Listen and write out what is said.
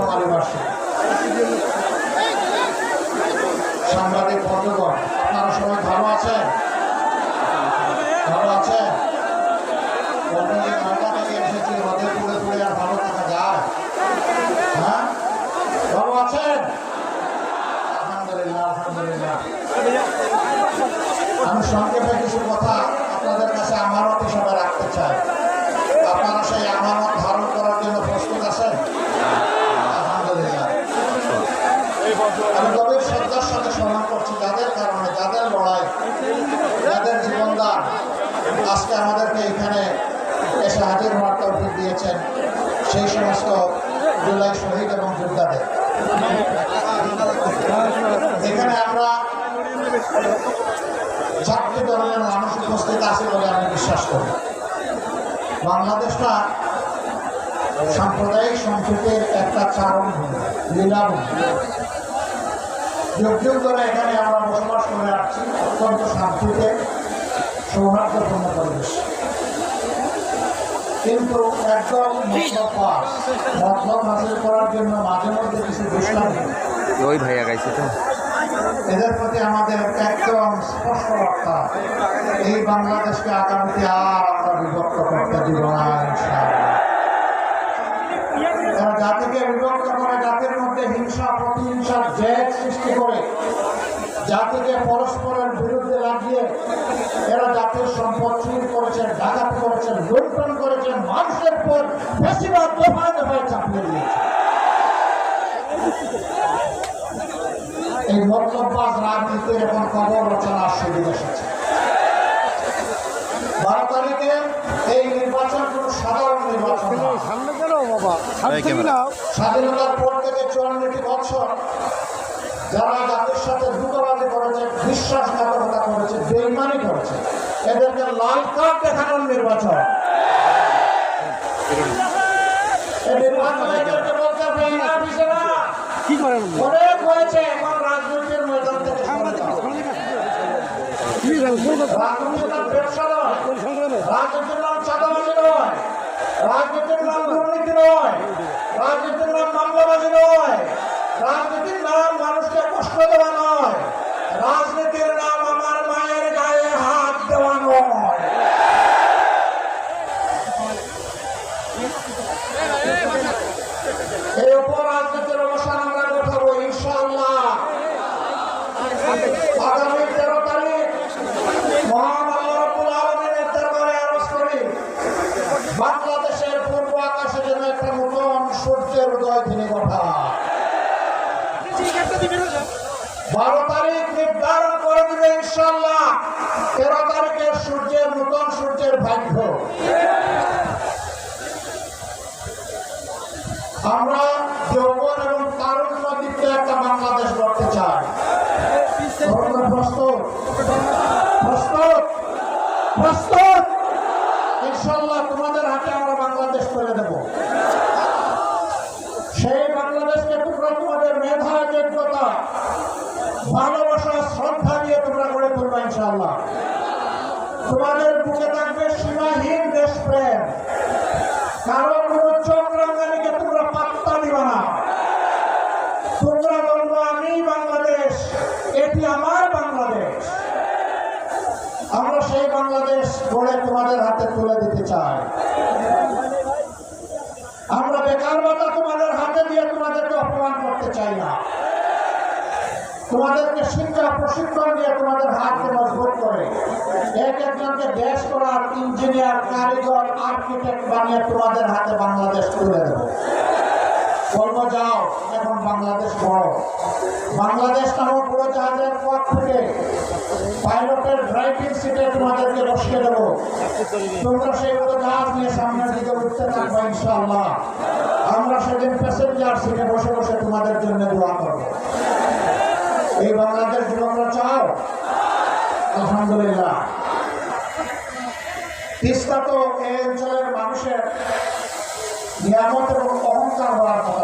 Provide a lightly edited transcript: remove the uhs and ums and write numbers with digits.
বাঙালিবাসী, সাংবাদিক বন্ধুগণ, আপনারা সবাই ভালো আছেন? ভালো আছেন? নয়টা থেকে এসেছি, রোদে পুড়ে পুড়ে আর ভালো থাকা যায়? হ্যাঁ, ভালো আছেন? আলহামদুলিল্লাহ, আলহামদুলিল্লাহ। আমি সংক্ষেপে কিছু কথা আপনাদের কাছে আমানত হিসাবে রাখতে চাই। আপনারা সেই আমানত ধারণ করার জন্য প্রস্তুত আছেন? আলহামদুলিল্লাহ। আমি গভীর শ্রদ্ধার সাথে স্মরণ করছি যাদের কারণে, যাদের লড়াই, যাদের জীবনদান আজকে আমাদেরকে এখানে এসে হাজির হওয়ার তৌফিক দিয়েছেন, সেই সমস্ত জুলাই শহীদ এবং যোদ্ধাদের। এখানে আমরা 4টি ধরনের মানুষ উপস্থিত আছে বলে আমি বিশ্বাস করি। বাংলাদেশটা সাম্প্রদায়িক সম্প্রীতির একটা চারণভূমি, লীলাভূমি। যুগ যুগ ধরে এখানে আমরা বসবাস করে আসছি অত্যন্ত শান্তিতে, সৌহার্দ্যপূর্ণ পরিবেশ। কিন্তু একদম মতলব হাসিল করার জন্য মাঝে মধ্যে কিছু দুষ্টামি, ওই ভাইয়া গাইছে তো, এদের প্রতি আমাদের একদম স্পষ্ট বার্তা, এই বাংলাদেশকে আগামীতে আর আমরা বিভক্ত করতে দিব না ইনশাআল্লাহ। এরা জাতিকে বিভক্ত করে, জাতির মধ্যে হিংসা প্রতিহিংসার জেদ সৃষ্টি করে, জাতিকে পরস্পরের বিরুদ্ধে লাগিয়ে এরা জাতির সম্পদ চুরি করেছেন, ডাকাতি করেছেন, লুণ্ঠন করেছেন, মানুষের পর বেশিরভাগ দফায় দফায় চাপিয়ে দিয়েছে। এই মতলববাজ রাজনীতির এখন খবর রচনার সুযোগ এসেছে। 12 তারিখে এই নির্বাচন কোন সাধারণ নির্বাচন না। স্বাধীনতার পর থেকে 54টি বছর যারা জাতির সাথে ধোঁকাবাজি করেছে, বিশ্বাসঘাতকতা করেছে, বেইমানি করেছে, এদেরকে লাল কার্ড দেখানোর নির্বাচন। অনেক হয়েছে, এখন রাজনীতির ময়দান থেকে রাজনীতির ব্যবসা নয়, রাজনীতির নাম চাঁদাবাজি নয়, রাজনীতির নাম দুর্নীতি নয়, রাজনীতির নাম মামলাবাজি নয়, রাজনীতির নাম মানুষকে কষ্ট দেওয়া নয়, রাজনীতির নাম আমার মায়ের গায়ে হাত দেওয়া নয়। এই অপরাজনীতির অবসান আমরা ঘটাবো ইনশাআল্লাহ। আগামী 13 তারিখ মহান আল্লাহ রাব্বুল আলামিনের দরবারে আরজ করি, বাংলাদেশের পূর্ব আকাশে যেন একটা নতুন সূর্যের উদয় তিনি ঘটান। 12 তারিখ নির্ধারণ করে দিবে ইনশাআল্লাহ 13 তারিখের সূর্যের, নতুন সূর্যের ভাগ্য। আমরা যৌবন এবং তারুণ্য দিকে একটা বাংলাদেশ গড়তে চাই। প্রস্তুত? প্রস্তুত? প্রস্তুত? ইনশাআল্লাহ তোমাদের হাতে আমরা বাংলাদেশ করে দেব। সেই বাংলাদেশকে তোমরা তোমাদের মেধা, যোগ্যতা, ভালোবাসা, শ্রদ্ধা দিয়ে তোমরা গড়ে তুলবে ইনশাআল্লাহ। তোমাদের বুকে থাকবে সীমাহীন দেশপ্রেম, কারো কোনো চোখ রাঙানিকে তোমরা পাত্তা দিবা না। তোমরা বলবো আমি বাংলাদেশ, এটি আমার বাংলাদেশ। আমরা সেই বাংলাদেশ গড়ে তোমাদের হাতে তুলে দিতে চাই। আমরা বেকার ভাতা তোমাদের হাতে দিয়ে তোমাদেরকে অপমান করতে চাই না। তোমাদেরকে শিক্ষা প্রশিক্ষণ দিয়ে তোমাদের হাতকে মজবুত করে এক একজনকে দেশ করার ইঞ্জিনিয়ার, কারিগর, আর্কিটেক্ট বানিয়ে তোমাদের হাতে বাংলাদেশ তুলে দেব। বলবো যাও, এখন বাংলাদেশ বড়। বাংলাদেশ নামক উড়োজাহাজের পথ থেকে পাইলটের ড্রাইভিং সিটে তোমাদেরকে বসিয়ে দেবো। তোমরা সেই উড়োজাহাজ নিয়ে সামনের দিকে উঠতে থাকবো ইনশাআল্লাহ। আমরা সেদিন প্যাসেঞ্জার সিটে বসে বসে তোমাদের জন্য দোয়া করবো। এই বাংলাদেশ তোমরা চাও? আলহামদুলিল্লাহ। তিস্তা তো এই অঞ্চলের মানুষের নিয়ামত এবং অহংকার হওয়ার কথা।